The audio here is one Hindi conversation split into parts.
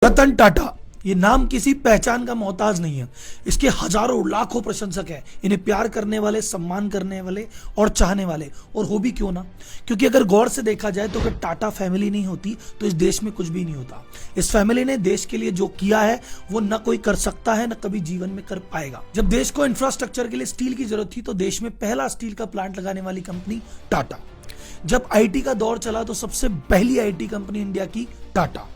रतन टाटा, ये नाम किसी पहचान का मोहताज नहीं है। इसके हजारों लाखों प्रशंसक हैं, इन्हें प्यार करने वाले, सम्मान करने वाले और चाहने वाले। और हो भी क्यों ना, क्योंकि अगर गौर से देखा जाए तो अगर टाटा फैमिली नहीं होती तो इस देश में कुछ भी नहीं होता। इस फैमिली ने देश के लिए जो किया है वो न कोई कर सकता है, न कभी जीवन में कर पाएगा। जब देश को इंफ्रास्ट्रक्चर के लिए स्टील की जरूरत थी तो देश में पहला स्टील का प्लांट लगाने वाली कंपनी टाटा। जब आईटी का दौर चला तो सबसे पहली आईटी कंपनी इंडिया की टाटा।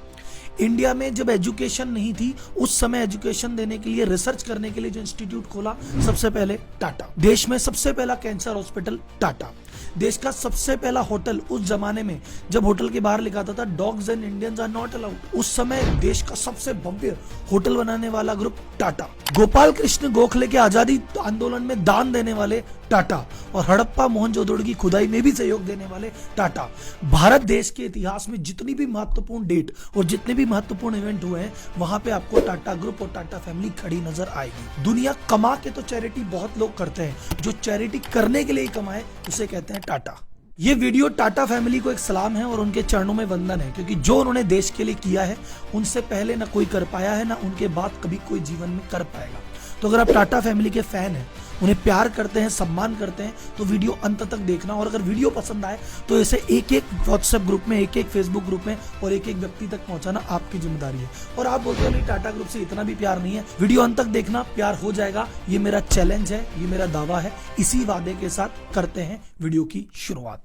इंडिया में जब एजुकेशन नहीं थी उस समय एजुकेशन देने के लिए, रिसर्च करने के लिए जो इंस्टीट्यूट खोला सबसे पहले टाटा। देश में सबसे पहला कैंसर हॉस्पिटल टाटा। देश का सबसे पहला होटल, उस जमाने में जब होटल के बाहर लिखा था dogs and Indians are not allowed, उस समय देश का सबसे भव्य होटल बनाने वाला ग्रुप टाटा। गोपाल कृष्ण गोखले के आजादी आंदोलन में दान देने वाले टाटा और हड़प्पा मोहनजोदड़ो की खुदाई में भी सहयोग देने वाले टाटा। भारत देश के इतिहास में जितनी भी महत्वपूर्ण डेट और जितने भी महत्वपूर्ण इवेंट हुए हैं वहां पे आपको टाटा ग्रुप और टाटा फैमिली खड़ी नजर आएगी। दुनिया कमा के तो चैरिटी बहुत लोग करते हैं, जो चैरिटी करने के लिए कमाए उसे कहते हैं टाटा। ये वीडियो टाटा फैमिली को एक सलाम है और उनके चरणों में वंदन है, क्योंकि जो उन्होंने देश के लिए किया है उनसे पहले ना कोई कर पाया है, ना उनके बाद कभी कोई जीवन में कर पाएगा। तो अगर आप टाटा फैमिली के फैन हैं, उन्हें प्यार करते हैं, सम्मान करते हैं, तो वीडियो अंत तक देखना। और अगर वीडियो पसंद आए तो इसे एक एक व्हाट्सएप ग्रुप में, एक एक फेसबुक ग्रुप में और एक एक व्यक्ति तक पहुंचाना आपकी जिम्मेदारी है। और आप बोलते हो नहीं टाटा ग्रुप से इतना भी प्यार नहीं है, वीडियो अंत तक देखना, प्यार हो जाएगा। ये मेरा चैलेंज है, ये मेरा दावा है। इसी वादे के साथ करते हैं वीडियो की शुरुआत।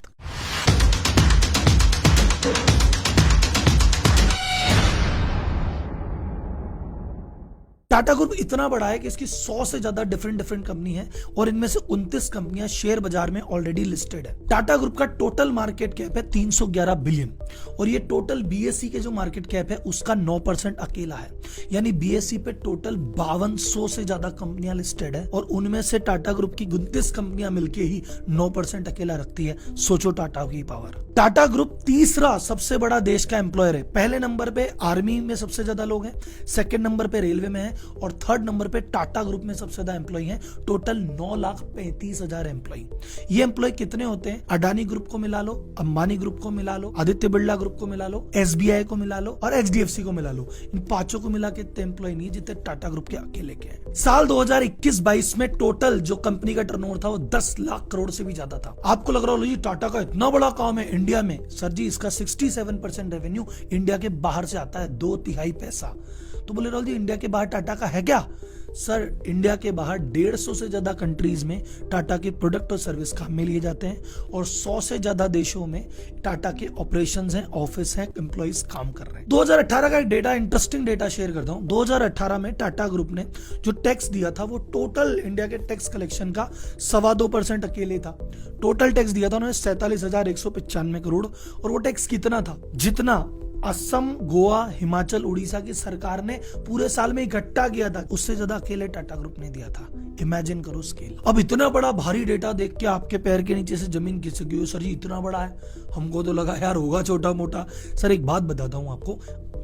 टाटा ग्रुप इतना बड़ा है कि इसकी 100 से ज्यादा डिफरेंट कंपनी है और इनमें से 29 कंपनियां शेयर बाजार में ऑलरेडी लिस्टेड है। टाटा ग्रुप का टोटल मार्केट कैप है 311 बिलियन और ये टोटल बीएसई के जो मार्केट कैप है उसका 9% अकेला है। यानी बीएसई पे टोटल 5200 से ज्यादा कंपनियां लिस्टेड है और उनमें से टाटा ग्रुप की 29 कंपनियां मिलकर ही 9% अकेला रखती है। सोचो टाटा की पावर। टाटा ग्रुप तीसरा सबसे बड़ा देश का एम्प्लॉयर है। पहले नंबर पे आर्मी में सबसे ज्यादा लोग हैं, सेकंड नंबर पे रेलवे में है और थर्ड नंबर पे टाटा ग्रुप में सबसे ज्यादा एम्प्लॉय हैं। Total 9,35,000 employ. ये एम्प्लॉय कितने होते हैं? अडानी ग्रुप को मिला लो, अंबानी ग्रुप को मिला लो, आदित्य बिरला ग्रुप को मिला लो, एसबीआई को मिला लो और एचडीएफसी को मिला लो। इन पांचों को मिला के इतने एम्प्लॉय नहीं जितने टाटा ग्रुप के अकेले के हैं। साल 2021-22 में टोटल जो कंपनी का टर्नओवर था वो 10 लाख करोड़ से भी ज्यादा था। आपको लग रहा हो जी टाटा का इतना बड़ा काम है इंडिया में। सर जी, इसका 67% रेवेन्यू इंडिया के बाहर से आता है, 2/3 पैसा। तो बोले राहुल जी इंडिया के बाहर टाटा का है क्या? सर, इंडिया के बाहर 150 से ज्यादा कंट्रीज में टाटा के प्रोडक्ट और सर्विस काम में लिए जाते हैं और 100 से ज्यादा देशों में टाटा के ऑपरेशंस हैं, ऑफिस हैं, एम्प्लॉइज काम कर रहे हैं। 2018 का एक डेटा, इंटरेस्टिंग डेटा शेयर करता हूं। 2018 में टाटा ग्रुप ने जो टैक्स दिया था वो टोटल इंडिया के टैक्स कलेक्शन का 2.25% अकेले था। टोटल टैक्स दिया था उन्होंने 47,195 करोड़ और वो टैक्स कितना था? जितना असम, गोवा, हिमाचल, उड़ीसा की सरकार ने पूरे साल में इकट्ठा किया था, उससे ज्यादा अकेले टाटा ग्रुप ने दिया था। इमेजिन करो स्केल। अब इतना बड़ा भारी डेटा देख के आपके पैर के नीचे से जमीन खिसक गई। सर जी इतना बड़ा है, हमको तो लगा यार होगा छोटा मोटा। सर एक बात बताता हूं आपको,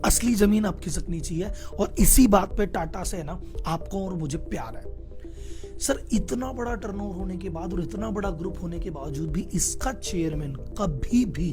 असली जमीन आप खिसकनी चाहिए और इसी बात पे टाटा से ना आपको और मुझे प्यार है। सर इतना बड़ा टर्नओवर होने के बाद और इतना बड़ा ग्रुप होने के बावजूद भी इसका चेयरमैन कभी भी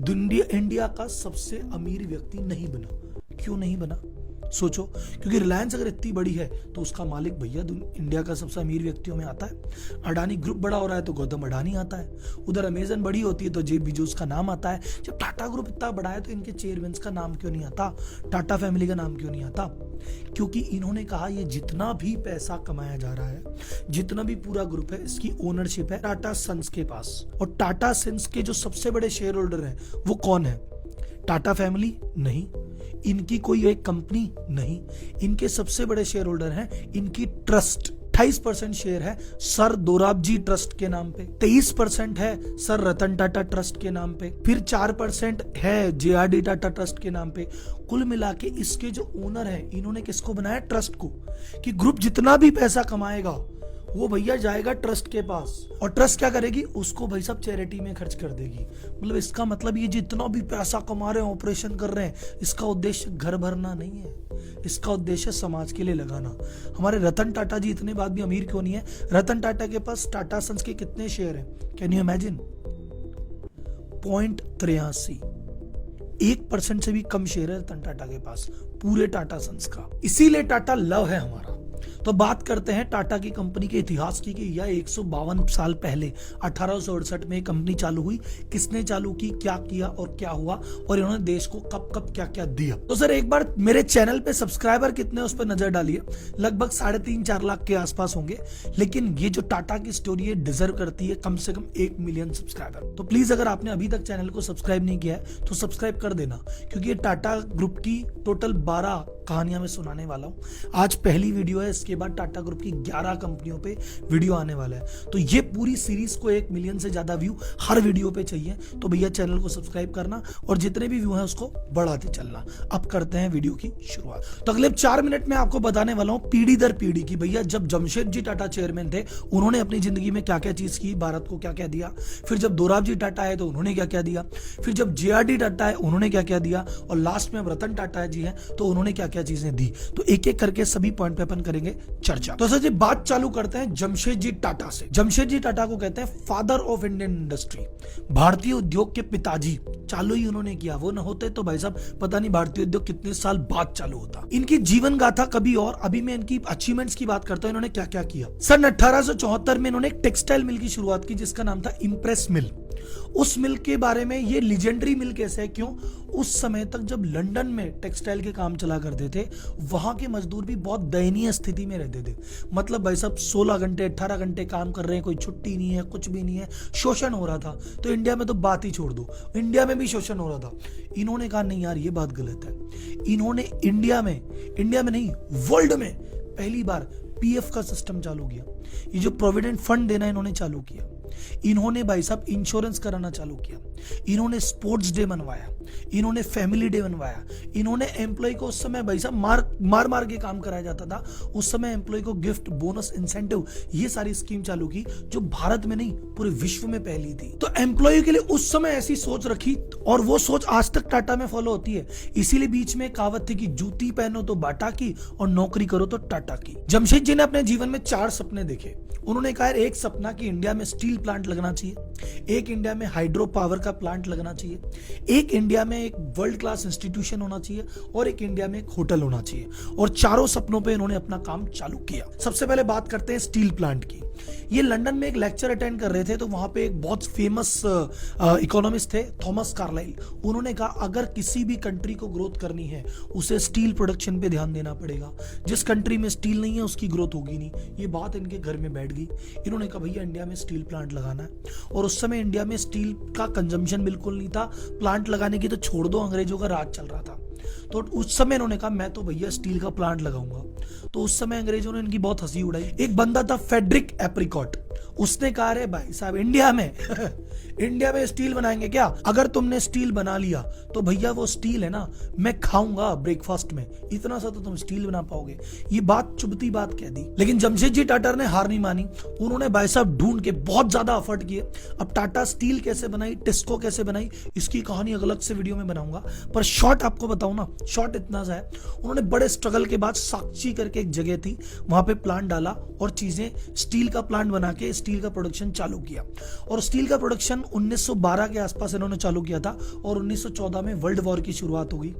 इंडिया का सबसे अमीर व्यक्ति नहीं बना। क्यों नहीं बना? सोचो, क्योंकि रिलायंस अगर इतनी बड़ी है तो उसका मालिक भैया इंडिया का सबसे अमीर व्यक्तियों में आता है। अडानी ग्रुप बड़ा हो रहा है तो गौतम अडानी आता है। उधर अमेजन बड़ी होती है तो जेफ बेजोस का नाम आता है। जब टाटा ग्रुप इतना बड़ा है तो इनके चेयरमैन का नाम क्यों नहीं आता? टाटा फैमिली का नाम क्यों नहीं आता? क्योंकि इन्होंने कहा ये जितना भी पैसा कमाया जा रहा है, जितना भी पूरा ग्रुप है, इसकी ओनरशिप है टाटा सन्स के पास। और टाटा सन्स के जो सबसे बड़े शेयर होल्डर हैं वो कौन है? टाटा फैमिली नहीं, इनकी कोई एक कंपनी नहीं, इनके सबसे बड़े शेयर होल्डर हैं इनकी ट्रस्ट। 28% शेयर है सर दोराबजी ट्रस्ट के नाम पे, 23% है सर रतन टाटा ट्रस्ट के नाम पे, फिर 4% है जेआरडी टाटा ट्रस्ट के नाम पे। कुल मिला के इसके जो ओनर है इन्होंने किसको बनाया? ट्रस्ट को। कि ग्रुप जितना भी पैसा कमाएगा वो भैया जाएगा ट्रस्ट के पास और ट्रस्ट क्या करेगी? उसको भाई सब चैरिटी में खर्च कर देगी। मतलब इसका मतलब ये जितना भी पैसा कमा रहे हैं, ऑपरेशन कर रहे हैं, इसका उद्देश्य घर भरना नहीं है, इसका उद्देश्य समाज के लिए लगाना। हमारे रतन टाटा जी इतने बाद भी अमीर क्यों नहीं है? रतन टाटा के पास टाटा सन्स के कितने शेयर हैं? Can you imagine? 0.83। 1% से भी कम शेयर है रतन टाटा के पास पूरे टाटा सन्स का। इसीलिए टाटा लव है हमारा। तो बात करते हैं टाटा की कंपनी के इतिहास की कि यह 152 साल पहले 1868 में कंपनी चालू हुई, किसने चालू की, क्या किया और क्या हुआ, और इन्होंने देश को कब कब क्या क्या दिया। तो सर एक बार मेरे चैनल पे सब्सक्राइबर कितने उस पर नजर डालिए, लगभग 3.5-4 लाख के आसपास होंगे। लेकिन ये जो टाटा की स्टोरी है डिजर्व करती है कम से कम 1 मिलियन सब्सक्राइबर। तो प्लीज अगर आपने अभी तक चैनल को सब्सक्राइब नहीं किया है तो सब्सक्राइब कर देना, क्योंकि ये टाटा ग्रुप की टोटल 12 कहानियां मैं सुनाने वाला हूं। आज पहली वीडियो है, इसके बाद टाटा ग्रुप की 11 कंपनियों पे वीडियो आने वाला है। तो ये पूरी सीरीज को 1 मिलियन से ज्यादा व्यू हर वीडियो पे चाहिए, तो भैया चैनल को सब्सक्राइब करना और जितने भी व्यू हैं उसको बढ़ाते चलना। अब करते हैं वीडियो की शुरुआत। तो अगले 4 मिनट में आपको बताने वाला हूं पीढ़ी दर पीढ़ी की भैया जब जमशेदजी टाटा चेयरमैन थे उन्होंने अपनी जिंदगी में क्या क्या चीज की, भारत को क्या क्या दिया। फिर जब दोराबजी टाटा आए तो उन्होंने क्या क्या दिया। फिर जब JRD टाटा आए उन्होंने क्या क्या दिया। और लास्ट में रतन टाटा जी हैं तो उन्होंने क्या क्या चीजें दी। तो एक एक करके सभी पॉइंट पे अपन करेंगे चर्चा। तो सर जी बात चालू करते हैं जमशेदजी टाटा से। जमशेदजी टाटा को कहते हैं फादर ऑफ इंडियन इंडस्ट्री, भारतीय उद्योग के पिताजी। चालू ही उन्होंने किया, वो न होते तो भाई साहब पता नहीं भारतीय उद्योग कितने साल बाद चालू होता। इनकी जीवन गाथा कभी और, अभी मैं इनकी अचीवमेंट्स की बात करता हूं, इन्होंने क्या क्या किया। सन 1874 में इन्होंने एक टेक्सटाइल मिल की शुरुआत की जिसका नाम था इंप्रेस मिल। उस मिल के बारे में, ये लेजेंडरी मिल कैसे है, क्यों, उस समय तक जब लंदन में टेक्सटाइल के काम चला करते थे वहां के मजदूर भी बहुत दयनीय स्थिति में रहते थे। मतलब भाई साहब 16 घंटे 18 घंटे काम कर रहे हैं, कोई छुट्टी नहीं है, कुछ भी नहीं है, शोषण हो रहा था। तो इंडिया में तो बात ही छोड़ दो, इंडिया में भी शोषण हो रहा था। इन्होंने कहा नहीं यार ये बात गलत है। इन्होंने इंडिया में नहीं वर्ल्ड में पहली बार PF का सिस्टम चालू किया। ये जो प्रोविडेंट फंड देना इन्होंने चालू किया। इन्होंने भाई साहब इंश्योरेंस कराना चालू किया। इन्होंने स्पोर्ट्स डे मनवाया, इन्होंने फैमिली डे बनवाया। इन्होंने एम्प्लॉय को उस समय भाई साहब मार के काम कराया जाता था, उस समय एम्प्लॉय को गिफ्ट, बोनस, इंसेंटिव, ये सारी स्कीम चालू की जो भारत में नहीं पूरे विश्व में पहली थी। तो एम्प्लॉय के लिए उस समय ऐसी सोच रखी और वो सोच आज तक टाटा में फॉलो होती है। इसीलिए बीच में कहावत थी कि जूती पहनो तो बाटा की और नौकरी करो तो टाटा की। जमशेद जी ने अपने जीवन में 4 सपने देखे। उन्होंने कहा एक सपना कि इंडिया में स्टील प्लांट लगना चाहिए, एक इंडिया में हाइड्रो पावर का प्लांट लगना चाहिए, एक इंडिया में एक वर्ल्ड क्लास इंस्टीट्यूशन होना चाहिए और एक इंडिया में एक होटल होना चाहिए। और चारों सपनों पे इन्होंने अपना काम चालू किया। सबसे पहले बात करते हैं स्टील प्लांट की। ये लंदन में एक लेक्चर अटेंड कर रहे थे तो वहां पे एक बहुत फेमस इकोनॉमिस्ट थे थॉमस कार्लाइल। उन्होंने कहा अगर किसी भी कंट्री को ग्रोथ करनी है उसे स्टील प्रोडक्शन पे ध्यान देना पड़ेगा। जिस कंट्री में स्टील नहीं है उसकी ग्रोथ होगी नहीं। ये बात इनके घर में बैठ गई। इन्होंने कहा भैया इंडिया में स्टील प्लांट लगाना है। और उस समय इंडिया में स्टील का कंजम्पशन बिल्कुल नहीं था, प्लांट लगाने की तो छोड़ दो, अंग्रेजों का राज चल रहा था। तो उस समय इन्होंने कहा मैं तो भैया स्टील का प्लांट लगाऊंगा। तो उस समय अंग्रेजों ने इनकी बहुत हंसी उड़ाई। एक बंदा था फेडरिक एप्रिकॉट, उसने कहा अरे भाई साहब इंडिया में स्टील बनाएंगे क्या? अगर तुमने स्टील बना लिया तो भैया वो स्टील है ना मैं खाऊंगा ब्रेकफास्ट में, इतना सा तो तुम स्टील बना पाओगे। ये बात चुभती बात कह दी। लेकिन जमशेदजी टाटा ने हार नहीं मानी। उन्होंने भाई साहब ढूंढ के बहुत ज्यादा एफर्ट किए। अब टाटा स्टील कैसे बनाई, टिस्को कैसे बनाई, इसकी कहानी अलग से वीडियो में बनाऊंगा, पर शॉर्ट आपको बताऊं ना, शॉर्ट इतना सा है। उन्होंने बड़े स्ट्रगल के बाद साक्षी करके एक जगह थी, वहां पे प्लांट डाला और चीजें स्टील का प्लांट बना के स्टील का प्रोडक्शन चालू किया। और स्टील का प्रोडक्शन 1912 के आसपास इन्होंने चालू किया था और 1914 में वर्ल्ड वॉर की शुरुआत हो गई।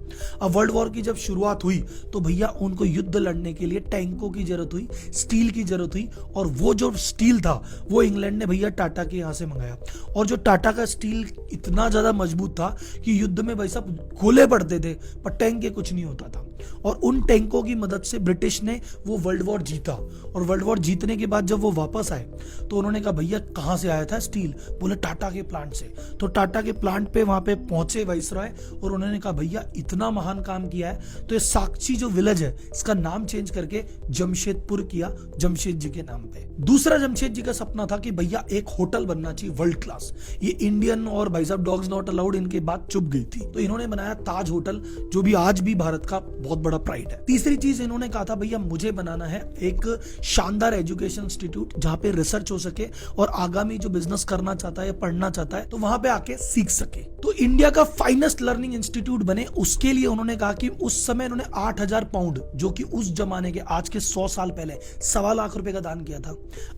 अब वर्ल्ड वॉर की जब शुरुआत हुई तो भैया उनको युद्ध लड़ने के लिए टैंकों की जरूरत हुई, स्टील की जरूरत हुई। और वो जो स्टील था वो इंग्लैंड ने भैया टाटा के यहां से मंगाया। और जो टाटा का स्टील इतना ज्यादा मजबूत था कि युद्ध में भाई साहब गोले पड़ते थे पर टैंक के कुछ नहीं होता था। और उन टैंकों की मदद से ब्रिटिश ने वो वर्ल्ड वॉर जीता। और वर्ल्ड वॉर जीतने के बाद जब वो वापस आए तो उन्होंने कहा भैया कहां से आया था स्टील? बोले टाटा के प्लांट से। तो टाटा के प्लांट पे वहां पे पहुंचे वाइसरॉय और उन्होंने कहा भैया इतना महान काम किया है तो ये साक्षी जो विलेज है इसका नाम चेंज करके जमशेदपुर किया, जमशेद जी के नाम पे। दूसरा जमशेद जी का सपना था कि भैया एक होटल बनना चाहिए वर्ल्ड क्लास। ये इंडियन और भाई साहब डॉग्स नॉट अलाउड इनके बात चुप गई थी, तो इन्होंने बनाया ताज होटल जो भी आज भी भारत का बहुत बड़ा प्राइड है। तीसरी चीज इन्होंने कहा था भैया मुझे बनाना है एक शानदार एजुकेशन इंस्टीट्यूट जहां पे रिसर्च हो सके और आगामी जो बिजनेस करना चाहता है या पढ़ना चाहता है तो वहां पे आके सीख सके। तो इंडिया का फाइनेस्ट लर्निंग इंस्टीट्यूट बने, उसके लिए उन्होंने कहा कि उस समय उन्होंने 8,000 पाउंड, जो कि उस जमाने के आज के 100 साल पहले 1.25 लाख रुपए का दान किया था।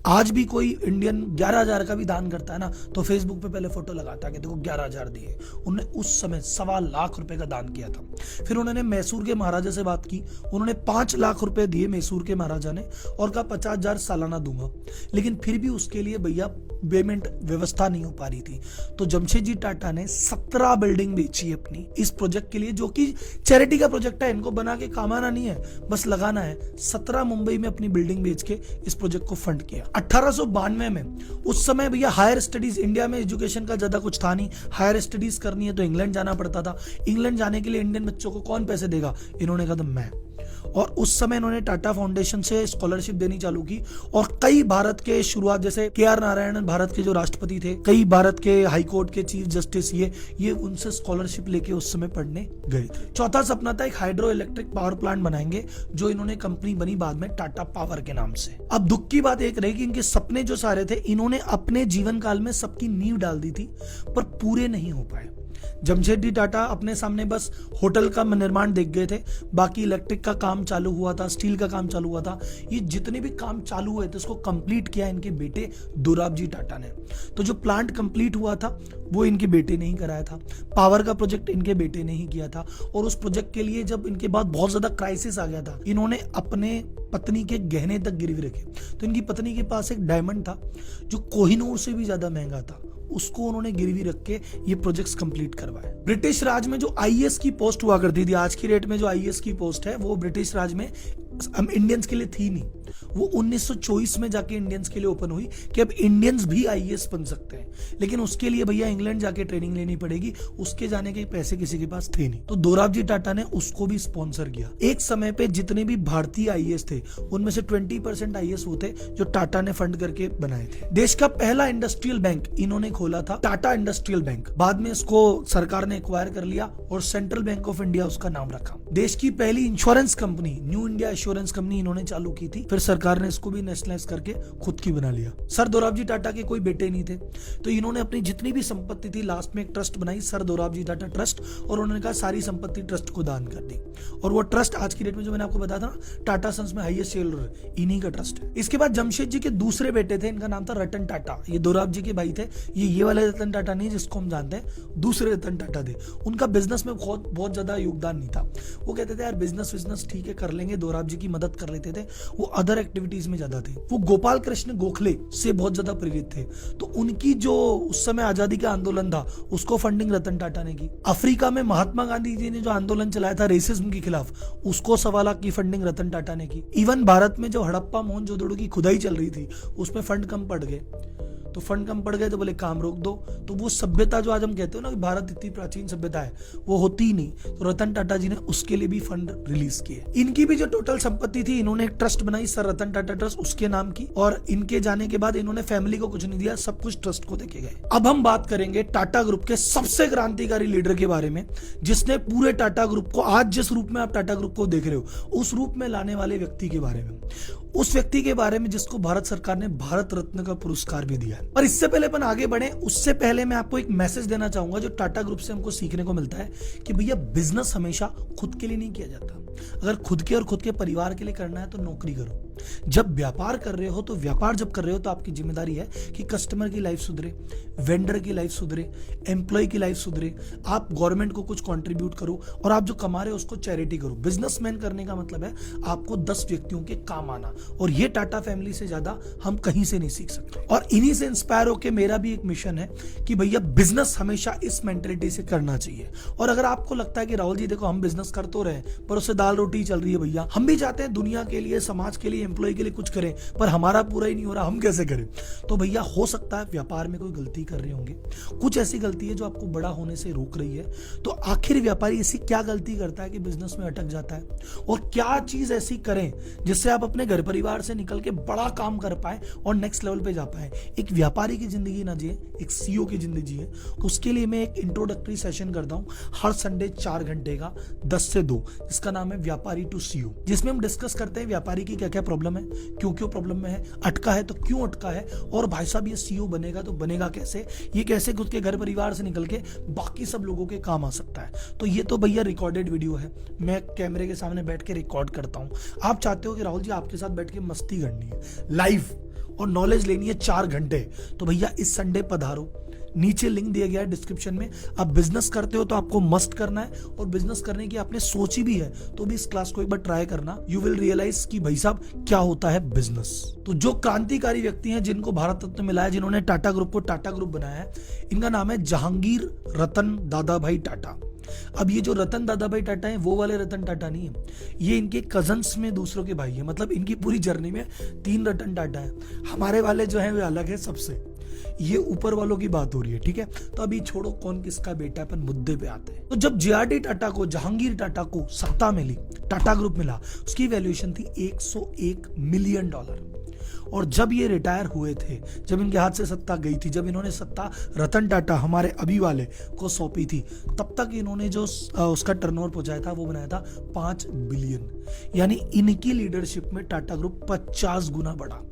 आज भी कोई इंडियन 11,000 का भी दान करता है ना, तो फेसबुक पे पहले फोटो लगाता है कि देखो 11,000 दिए। उन्होंने उस समय 1.25 लाख रुपए का दान किया था। फिर उन्होंने मैसूर के महाराजा से बात की, उन्होंने 5 लाख रुपए दिए मैसूर के महाराजा ने, और कहा 50,000 सालाना दूंगा। लेकिन फिर भी उसके लिए भैया पेमेंट व्यवस्था नहीं हो पा रही थी। तो जमशेदजी टाटा ने 17 बिल्डिंग बेची अपनी इस प्रोजेक्ट के लिए, जो कि चैरिटी का प्रोजेक्ट है, इनको बना के कमाना नहीं है, बस लगाना है। 17 मुंबई में अपनी बिल्डिंग बेच के इस प्रोजेक्ट को फंड किया। 1892 में, उस समय भैया हायर स्टडीज, इंडिया में एजुकेशन का ज्यादा कुछ था नहीं, हायर स्टडीज करनी है तो इंग्लैंड जाना पड़ता था। इंग्लैंड जाने के लिए इंडियन बच्चों को कौन पैसे देगा? इन्होंने कहा मैं। और उस समय इन्होंने टाटा फाउंडेशन से स्कॉलरशिप देनी चालू की, और कई भारत के शुरुआत, जैसे KR नारायणन भारत के जो राष्ट्रपति थे, कई भारत के हाई कोर्ट के चीफ जस्टिस, ये उनसे स्कॉलरशिप लेके उस समय पढ़ने गए थे। चौथा सपना था एक हाइड्रो इलेक्ट्रिक पावर प्लांट बनाएंगे, जो इन्होंने कंपनी बनी बाद में टाटा पावर के नाम से। अब दुख की बात एक रही कि इनके सपने जो सारे थे, इन्होंने अपने जीवन काल में सबकी नींव डाल दी थी, पर पूरे नहीं हो पाए। जमशेदजी टाटा अपने सामने बस होटल का निर्माण देख गए थे, बाकी इलेक्ट्रिक का काम चालू हुआ था, स्टील का काम चालू हुआ था। ये जितने भी काम चालू हुए थे उसको कंप्लीट किया इनके बेटे दोराबजी टाटा ने। तो जो प्लांट कंप्लीट हुआ था वो इनके बेटे ने ही कराया था, पावर का प्रोजेक्ट इनके बेटे ने ही किया था। और उस प्रोजेक्ट के लिए जब इनके बाद बहुत ज्यादा क्राइसिस आ गया था, इन्होंने अपने पत्नी के गहने तक गिरवी रखे। तो इनकी पत्नी के पास एक डायमंड था जो कोहिनूर से भी ज्यादा महंगा था, उसको उन्होंने गिरवी रख के ये प्रोजेक्ट्स कंप्लीट करवाए। ब्रिटिश राज में जो IAS की पोस्ट हुआ करती थी, आज की रेट में जो IAS की पोस्ट है वो ब्रिटिश राज में इंडियंस के लिए थी नहीं, वो 1924 में जाके इंडियंस के लिए ओपन हुई कि अब इंडियंस भी IAS बन सकते हैं। लेकिन उसके लिए भैया इंग्लैंड जाके ट्रेनिंग लेनी पड़ेगी, उसके जाने के पैसे किसी के पास थे नहीं। तो दोराबजी टाटा ने उसको भी स्पॉन्सर किया। एक समय पे जितने भी भारतीय IAS थे उनमें से 20% IAS वो थे जो टाटा ने फंड करके बनाए थे। देश का पहला इंडस्ट्रियल बैंक इन्होंने खोला था, टाटा इंडस्ट्रियल बैंक। बाद में इसको सरकार ने एक्वायर कर लिया और सेंट्रल बैंक ऑफ इंडिया उसका नाम रखा। देश की पहली insurance company new India insurance company इन्होंने चालू की थी, फिर सरकार ने इसको भी नेशनलाइज करके खुद की बना लिया। सर दोराबजी टाटा के कोई बेटे नहीं थे, तो इन्होंने अपनी जितनी भी संपत्ति थी लास्ट में एक ट्रस्ट बनाई, सर दोराबजी टाटा ट्रस्ट, और उन्होंने कहा सारी संपत्ति ट्रस्ट को दान कर दी। और वो ट्रस्ट आज की डेट में जो मैंने आपको बताया था ना, टाटा सन्स में हाईएस्ट शेयर होल्डर इन्हीं का ट्रस्ट है। इसके बाद जमशेदजी के दूसरे बेटे थे, इनका नाम था रतन टाटा। ये दोराबजी के भाई थे, ये वाले रतन टाटा नहीं जिसको हम जानते हैं, दूसरे रतन टाटा थे। उनका बिजनेस में बहुत ज्यादा योगदान नहीं था। वो कहते थे यार बिजनेस ठीक है कर लेंगे, दोराबजी की मदद कर लेते थे। वो अदर एक्टिविटीज में ज्यादा थे। वो गोपाल कृष्ण गोखले से बहुत ज्यादा प्रेरित थे, तो उनकी जो उस समय आजादी का आंदोलन था उसको फंडिंग रतन टाटा ने की। अफ्रीका में महात्मा गांधी जी ने जो आंदोलन चलाया था रेसिज्म के खिलाफ, उसको 1.25 लाख की फंडिंग रतन टाटा ने की। इवन भारत में जो हड़प्पा मोहनजोदड़ो की खुदाई चल रही थी उसमें फंड कम पड़ गए, तो फंड कम पड़ गए तो बोले काम रोक दो। तो वो सभ्यता जो आज हम कहते हो ना कि भारत इतनी प्राचीन सभ्यता है, वो होती ही नहीं। तो रतन टाटा जी ने उसके लिए भी फंड रिलीज किए। इनकी भी जो टोटल संपत्ति थी, इन्होंने एक ट्रस्ट बनाई सर रतन टाटा ट्रस्ट, उसके नाम की, और इनके जाने के बाद इन्होंने फैमिली को कुछ नहीं दिया, सब कुछ ट्रस्ट को देके गए। अब हम बात करेंगे टाटा ग्रुप के सबसे क्रांतिकारी लीडर के बारे में, जिसने पूरे टाटा ग्रुप को आज जिस रूप में आप टाटा ग्रुप को देख रहे हो उस रूप में लाने वाले व्यक्ति के बारे में, उस व्यक्ति के बारे में जिसको भारत सरकार ने भारत रत्न का पुरस्कार भी दिया है। और इससे पहले अपन आगे बढ़े, उससे पहले मैं आपको एक मैसेज देना चाहूंगा जो टाटा ग्रुप से हमको सीखने को मिलता है कि भैया बिजनेस हमेशा खुद के लिए नहीं किया जाता। अगर खुद के और खुद के परिवार के लिए करना है तो नौकरी करो। जब व्यापार कर रहे हो तो व्यापार जब कर रहे हो तो आपकी जिम्मेदारी है कि कस्टमर की लाइफ सुधरे, वेंडर की लाइफ सुधरे, एम्प्लॉय की लाइफ सुधरे, आप गवर्नमेंट को कुछ कंट्रीब्यूट करो और आप जो कमा रहे हो उसको चैरिटी करो। बिजनेसमैन करने का मतलब है आपको 10 व्यक्तियों के काम आना, और ये टाटा फैमिली से ज्यादा हम कहीं से नहीं सीख सकते। और इन्हीं से इंस्पायर होकर मेरा भी एक मिशन है कि भैया बिजनेस हमेशा इस मेंटेलिटी से करना चाहिए। और अगर आपको लगता है कि राहुल जी देखो हम बिजनेस कर तो रहे पर उससे दाल रोटी चल रही है, भैया हम भी चाहते हैं दुनिया के लिए, समाज के लिए, एम्प्लॉय के लिए कुछ करें, पर हमारा पूरा ही नहीं हो रहा, हम कैसे करें? तो भैया हो सकता है व्यापार में कोई गलती कर रहे होंगे, कुछ ऐसी गलती है जो आपको बड़ा होने से रोक रही है। तो आखिर व्यापारी ऐसी क्या गलती करता है कि बिजनेस में अटक जाता है, और क्या चीज ऐसी करें जिससे आप अपने घर परिवार से निकल के बड़ा काम कर पाए और नेक्स्ट लेवल पे जा पाए। एक व्यापारी की जिंदगी ना जिए, एक सीईओ की जिंदगी जिए। उसके लिए मैं एक इंट्रोडक्टरी सेशन करता हूं हर संडे 4 घंटे का 10 से 2, जिसका नाम है व्यापारी टू सीयू, जिसमें हम डिस्कस करते हैं व्यापारी की क्या क्या प्रॉब्लम है, क्यों क्यों प्रॉब्लम में है, अटका है तो क्यों अटका है, और भाई साहब ये सीईओ बनेगा तो बनेगा कैसे, ये कैसे खुद के घर परिवार से निकल के बाकी सब लोगों के काम आ सकता है। तो ये तो भैया रिकॉर्डेड वीडियो है, मैं कैमरे के सामने बैठ के रिकॉर्ड करता हूँ। आप चाहते हो कि राहुल जी आपके साथ बैठ के मस्ती करनी है लाइव और नॉलेज लेनी है 4 घंटे, तो भैया इस संडे पधारो, नीचे लिंक दिया गया है डिस्क्रिप्शन में। आप बिजनेस करते हो तो आपको मस्ट करना है, और बिजनेस करने की आपने सोची भी है तो भी इस क्लास को एक बार ट्राई करना। यू विल रियलाइज कि भाई साहब क्या होता है बिजनेस। तो जो क्रांतिकारी व्यक्ति हैं जिनको भारत रत्न मिला है, जिन्होंने टाटा ग्रुप को टाटा ग्रुप बनाया है, इनका नाम है जहांगीर रतन दादाभाई टाटा। अब ये जो रतन दादाभाई टाटा है वो वाले रतन टाटा नहीं है, ये इनके कजन्स में दूसरों के भाई है। मतलब इनकी पूरी जर्नी में 3 रतन टाटा है। हमारे वाले जो है वे अलग है सबसे, ये ऊपर वालों की बात हो रही है, ठीक है। तो अभी छोड़ो कौन किसका बेटा है, अपन मुद्दे पे आते हैं। तो जब जेआरडी टाटा को, जहांगीर टाटा को सत्ता मिली, टाटा ग्रुप मिला, उसकी वैल्यूएशन थी $101 मिलियन। और जब ये रिटायर हुए थे, जब इनके हाथ से सत्ता गई थी, जब इन्होंने सत्ता रतन टाटा हमारे अभी वाले को सौंपी थी, तब तक इन्होंने जो उसका टर्नओवर पहुंचाया था वो बनाया था 5 बिलियन। यानी इनकी लीडरशिप में टाटा ग्रुप 50 गुना बढ़ा।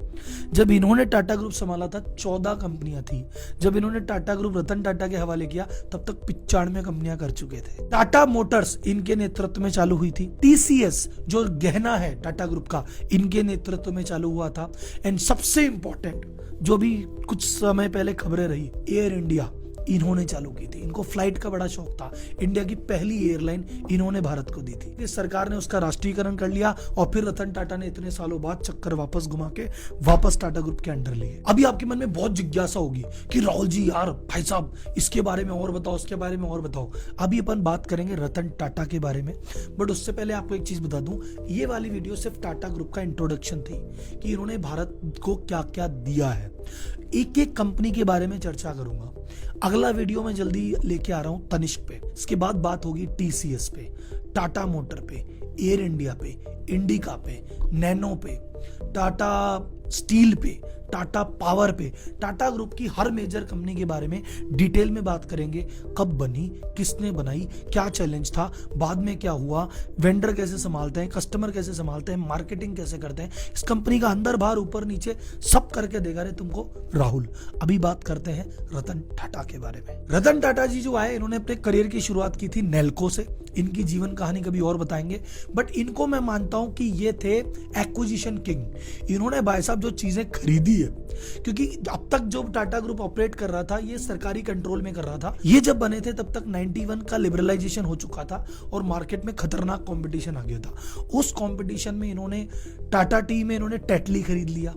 जब इन्होंने टाटा ग्रुप संभाला था 14 कंपनियां थी, जब इन्होंने टाटा ग्रुप रतन टाटा के हवाले किया तब तक 95 कंपनियां कर चुके थे। टाटा मोटर्स इनके नेतृत्व में चालू हुई थी। टीसीएस जो गहना है टाटा ग्रुप का, इनके नेतृत्व में चालू हुआ था। एंड सबसे इंपॉर्टेंट जो भी कुछ समय पहले खबरें रही, एयर इंडिया इन्होंने चालू की थी। इनको फ्लाइट का बड़ा शौक था, इंडिया की पहली एयरलाइन इन्होंने भारत को दी थी। इस सरकार ने उसका राष्ट्रीयकरण कर लिया और फिर रतन टाटा ने इतने सालों बाद चक्कर वापस घुमा के वापस टाटा ग्रुप के अंडर लिए। अभी आपके मन में बहुत जिज्ञासा होगी कि राहुल जी यार भाई साहब इसके बारे में और बताओ, उसके बारे में और बताओ। अभी अपन बात करेंगे रतन टाटा के बारे में, बट उससे पहले आपको एक चीज बता दूं, ये वाली वीडियो सिर्फ टाटा ग्रुप का इंट्रोडक्शन थी कि इन्होंने भारत को क्या क्या दिया है। एक एक कंपनी के बारे में चर्चा करूंगा। अगला वीडियो में जल्दी लेके आ रहा हूं तनिष्क पे, इसके बाद बात होगी टीसीएस पे, टाटा मोटर पे, एयर इंडिया पे, इंडिका पे, नैनो पे, टाटा स्टील पे, टाटा पावर पे, टाटा ग्रुप की हर मेजर कंपनी के बारे में डिटेल में बात करेंगे। कब बनी, किसने बनाई, क्या चैलेंज था, बाद में क्या हुआ, वेंडर कैसे संभालते हैं, कस्टमर कैसे संभालते हैं, मार्केटिंग कैसे करते हैं, इस कंपनी का अंदर बाहर ऊपर नीचे सब करके देगा रे तुमको राहुल। अभी बात करते हैं रतन टाटा के बारे में। रतन टाटा जी जो आए, इन्होंने अपने करियर की शुरुआत की थी नेल्को से। इनकी जीवन कहानी कभी और बताएंगे, बट इनको मैं मानता हूं कि ये थे एक्विजिशन किंग। इन्होंने भाई साहब जो चीजें खरीदी है, क्योंकि अब तक जो टाटा ग्रुप ऑपरेट कर रहा था ये सरकारी कंट्रोल में कर रहा था। ये जब बने थे तब तक 91 का लिबरलाइजेशन हो चुका था और मार्केट में खतरनाक कंपटीशन आ गया था। उस कंपटीशन में इन्होंने टाटा टी में इन्होंने टेटली खरीद लिया,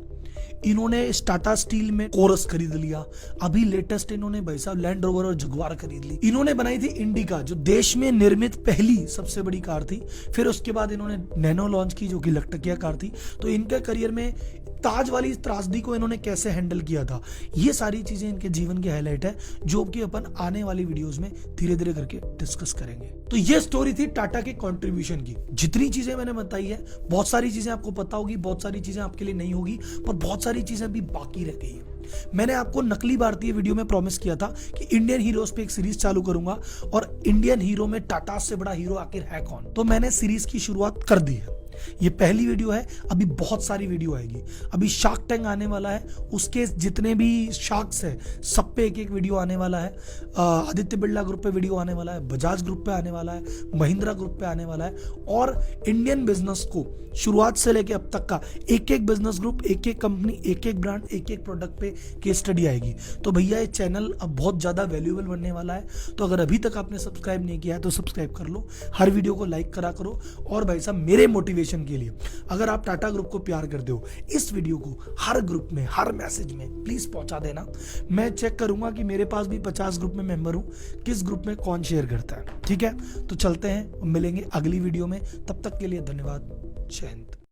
इन्होंने टाटा स्टील में कोरस खरीद लिया, अभी लेटेस्ट इन्होंने भाई साहब लैंड रोवर और जगुआर खरीद ली। इन्होंने बनाई थी इंडिका जो देश में निर्मित पहली सबसे बड़ी कार थी। फिर उसके बाद इन्होंने नैनो लॉन्च की जो कि लकटकिया कार थी। तो इनके करियर में ताज वाली त्रासदी को इन्होंने कैसे हैंडल किया था, ये सारी चीजें इनके जीवन की हाईलाइट है, जो कि अपन आने वाली वीडियोस में धीरे धीरे करके डिस्कस करेंगे। तो ये स्टोरी थी टाटा के कंट्रीब्यूशन की। जितनी चीजें मैंने बताई है, बहुत सारी चीजें आपको पता होगी, बहुत सारी चीजें आपके लिए नहीं होगी, पर बहुत सारी चीजें अभी बाकी रह गई है। मैंने आपको नकली भारतीय वीडियो में प्रॉमिस किया था कि इंडियन हीरोज पे एक सीरीज चालू करूंगा, और इंडियन हीरो में टाटा से बड़ा हीरो आखिर है कौन। तो मैंने सीरीज की शुरुआत कर दी है। ये पहली वीडियो है, अभी बहुत सारी वीडियो आएगी। अभी शार्क टैंक आने वाला है, उसके जितने भी शार्क्स है सब पे एक एक वीडियो आने वाला है। आदित्य बिरला ग्रुप पे वीडियो आने वाला है, बजाज ग्रुप पे आने वाला है, महिंद्रा ग्रुप पे आने वाला है, और इंडियन बिजनेस को शुरुआत से लेके अब तक का एक एक बिजनेस ग्रुप, एक एक कंपनी, एक एक ब्रांड, एक एक प्रोडक्ट पे केस स्टडी आएगी। तो भैया ये चैनल अब बहुत ज्यादा वैल्यूएबल बनने वाला है। तो अगर अभी तक आपने सब्सक्राइब नहीं किया है तो सब्सक्राइब कर लो, हर वीडियो को लाइक करा करो। और भाई साहब मेरे मोटिवेशन के लिए अगर आप टाटा ग्रुप को प्यार करते हो, इस वीडियो को हर ग्रुप में, हर मैसेज में प्लीज पहुंचा देना। मैं चेक करूंगा कि मेरे पास भी 50 ग्रुप में मेंबर हूं, किस ग्रुप में कौन शेयर करता है। ठीक है, तो चलते हैं, मिलेंगे अगली वीडियो में। तब तक के लिए धन्यवाद। जय हिंद।